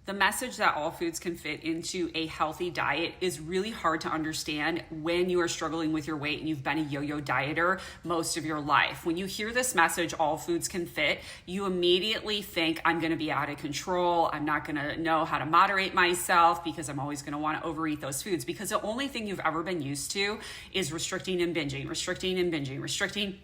The message that all foods can fit into a healthy diet is really hard to understand when you are struggling with your weight and you've been a yo-yo dieter most of your life. When you hear this message, all foods can fit, you immediately think, I'm going to be out of control. I'm not going to know how to moderate myself because I'm always going to want to overeat those foods, because the only thing you've ever been used to is restricting and binging, restricting and binging, restricting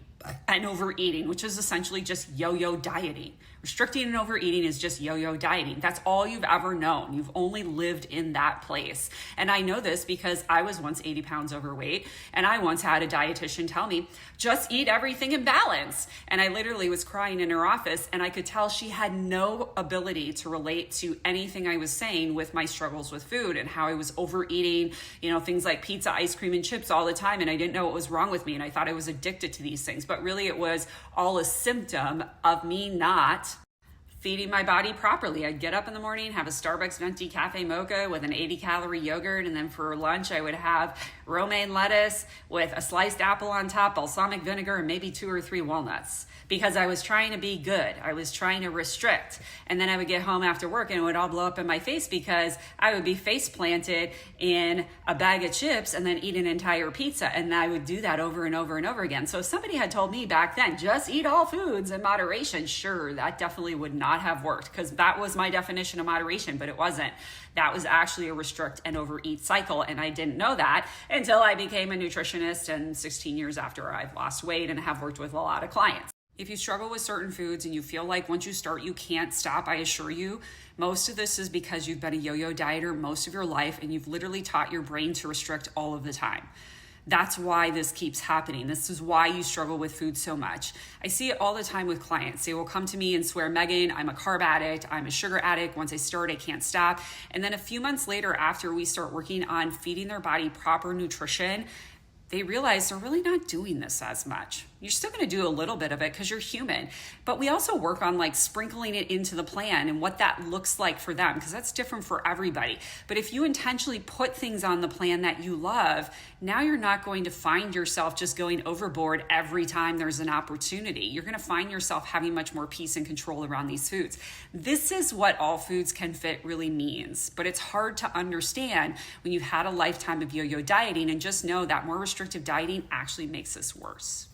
and overeating, which is essentially just yo-yo dieting. Restricting and overeating is just yo-yo dieting. That's all you've ever known. You've only lived in that place. And I know this because I was once 80 pounds overweight, and I once had a dietitian tell me, just eat everything in balance. And I literally was crying in her office, and I could tell she had no ability to relate to anything I was saying with my struggles with food and how I was overeating, things like pizza, ice cream, and chips all the time. And I didn't know what was wrong with me. And I thought I was addicted to these things, but really it was all a symptom of me not feeding my body properly. I'd get up in the morning, have a Starbucks venti cafe mocha with an 80-calorie yogurt, and then for lunch I would have romaine lettuce with a sliced apple on top, balsamic vinegar, and maybe 2 or 3 walnuts, because I was trying to be good. I was trying to restrict. And then I would get home after work and it would all blow up in my face because I would be face planted in a bag of chips and then eat an entire pizza. And I would do that over and over and over again. So if somebody had told me back then, just eat all foods in moderation, sure, that definitely would not have worked, because that was my definition of moderation, but it wasn't. That was actually a restrict and overeat cycle. And I didn't know that until I became a nutritionist, and 16 years after I've lost weight and have worked with a lot of clients. If you struggle with certain foods and you feel like once you start, you can't stop, I assure you, most of this is because you've been a yo-yo dieter most of your life and you've literally taught your brain to restrict all of the time. That's why this keeps happening. This is why you struggle with food so much. I see it all the time with clients. They will come to me and swear, Megan, I'm a carb addict, I'm a sugar addict. Once I start, I can't stop. And then a few months later, after we start working on feeding their body proper nutrition, they realize they're really not doing this as much. You're still going to do a little bit of it because you're human, but we also work on sprinkling it into the plan and what that looks like for them, because that's different for everybody. But if you intentionally put things on the plan that you love, now you're not going to find yourself just going overboard every time there's an opportunity. You're going to find yourself having much more peace and control around these foods. This is what all foods can fit really means, but it's hard to understand when you've had a lifetime of yo-yo dieting, and just know that more restrictive dieting actually makes this worse.